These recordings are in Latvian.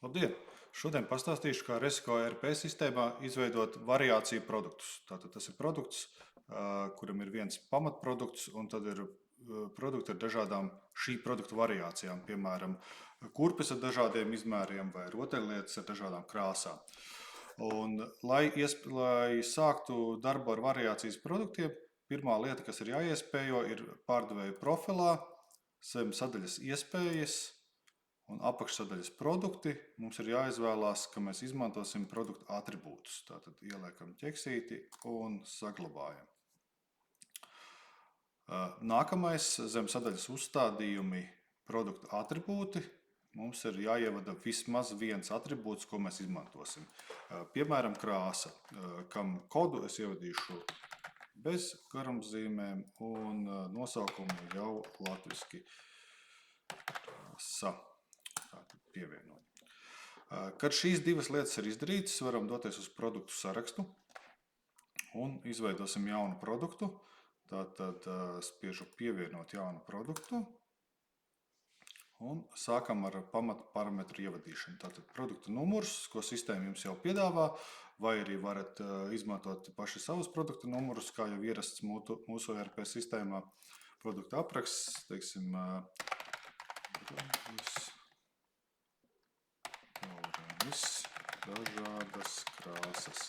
Labdien! Šodien pastāstīšu, kā Resiko ERP sistēmā izveidot variāciju produktus. Tātad tas ir produkts, kuram ir viens pamatprodukts, un tad ir produkti ar dažādām šī produktu variācijām, piemēram, kurpes ar dažādiem izmēriem vai rotaļlietas ar dažādām krāsām. Un, lai sāktu darbu ar variācijas produktiem, pirmā lieta, kas ir jāiespējo, ir pārdevēja profilā, zem sadaļas iespējas un apakšsadaļas produkti. Mums ir jāizvēlās, ka mēs izmantosim produktu atribūtus. Tātad ieliekam ķeksīti un saglabājam. Nākamais zem sadaļas uzstādījumi produktu atribūti. Mums ir jāievada vismaz viens atribūts, ko mēs izmantosim. Piemēram, krāsa, kam kodu es ievadīšu bez garumzīmēm un nosaukumu jau latviski pievienot. Kad šīs divas lietas ir izdarītas, varam doties uz produktu sarakstu un izveidosim jaunu produktu. Tātad spiežu pievienot jaunu produktu un sākam ar pamatu parametru ievadīšanu. Tātad produkta numurs, ko sistēma jums jau piedāvā, vai arī varat izmantot paši savus produkta numurus, kā jau ierasts mūsu ERP sistēmā. Produkta apraksts, teiksim, dažādas krāsas.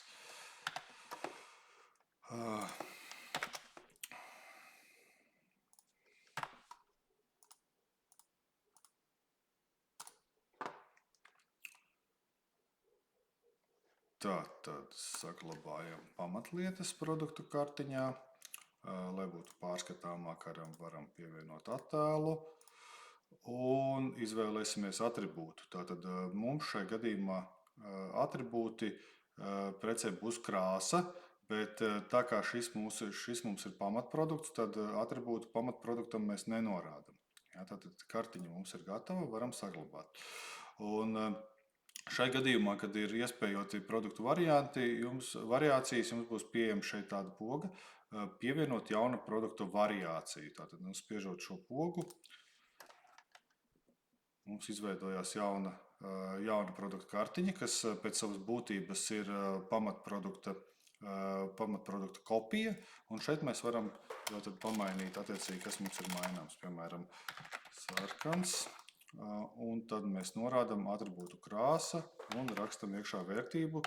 Tātad saglabājam pamatlietas produktu kartiņā. Lai būtu pārskatāmāk, varam pievienot attēlu un izvēlēsimies atribūtu. Tātad mums šai gadījumā atribūti precē būs krāsa, bet tā kā šis mums ir pamatprodukts, tad atribūtu pamatproduktam mēs nenorādam. Tātad kartiņa mums ir gatava, varam saglabāt. Un šai gadījumā, kad ir iespējoti produktu variācijas, jums būs pieejama šeit tāda poga, pievienot jaunu produktu variāciju. Tātad, spiežot šo pogu, mums izveidojās jauna produktu kartiņa, kas pēc savas būtības ir pamatprodukta kopija. Un šeit mēs varam pamainīt attiecīgi, kas mums ir maināms. Piemēram, sarkans. Un tad mēs norādam atribūtu krāsa un rakstam iekšā vērtību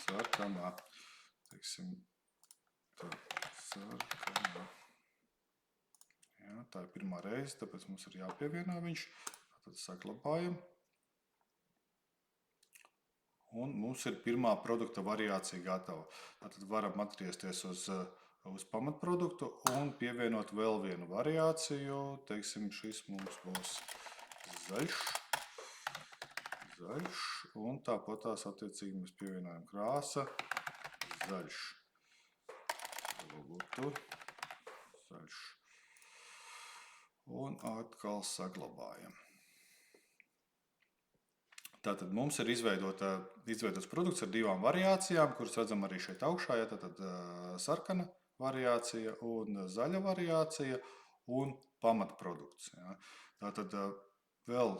sarkanā. Teiksim, sarkanā. Tā ir pirmā reize, tāpēc mums ir jāpievieno viņš. Tad saglabājam. Un mums ir pirmā produkta variācija gatava. Tad varam atgriezties uz pamatproduktu un pievienot vēl vienu variāciju. Teiksim, šis mums būs zaļš. Un tāpatās attiecīgi mēs pievienojam krāsa zaļš. Būtu zaļš. Un atkal saglabājam. Tātad mums ir izveidots produkts ar divām variācijām, kuras redzam arī šeit augšā. Tātad sarkana variācija un zaļa variācija un pamatprodukts. Tātad vēl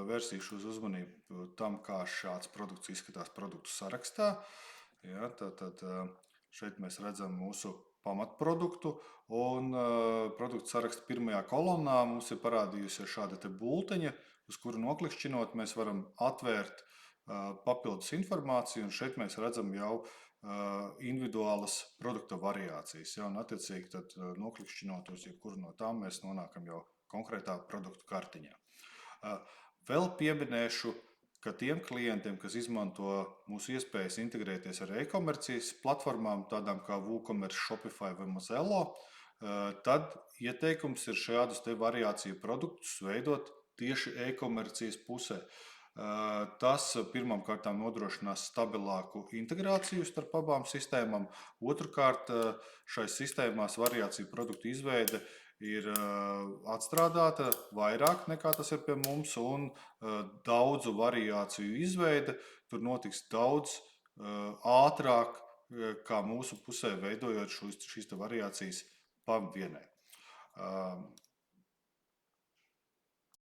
vērsīšu uz uzmanību tam, kā šāds produkts izskatās produktu sarakstā. Tātad šeit mēs redzam mūsu pamatproduktu un produktu saraksta pirmajā kolonnā mums ir parādījusies šāda te bulteņa, uz kuru noklikšķinot mēs varam atvērt papildus informāciju, un šeit mēs redzam jau individuālas produkta variācijas. Un attiecīgi tad noklikšķinot uz jebkuru no tām mēs nonākam jau konkrētā produktu kartiņā. Vēl pieminēšu, ka tiem klientiem, kas izmanto mūsu iespējas integrēties ar e-komercijas platformām, tādām kā WooCommerce, Shopify vai Mozello, tad ieteikums ir šādus te variāciju produktus veidot tieši e-komercijas pusē. Tas pirmkārt nodrošinās stabilāku integrāciju starp abām sistēmām. Otrkārt, šais sistēmās variāciju produktu izveide ir atstrādāta vairāk nekā tas ir pie mums, un daudzu variāciju izveide tur notiks daudz ātrāk, kā mūsu pusē veidojot šīs variācijas pavienai.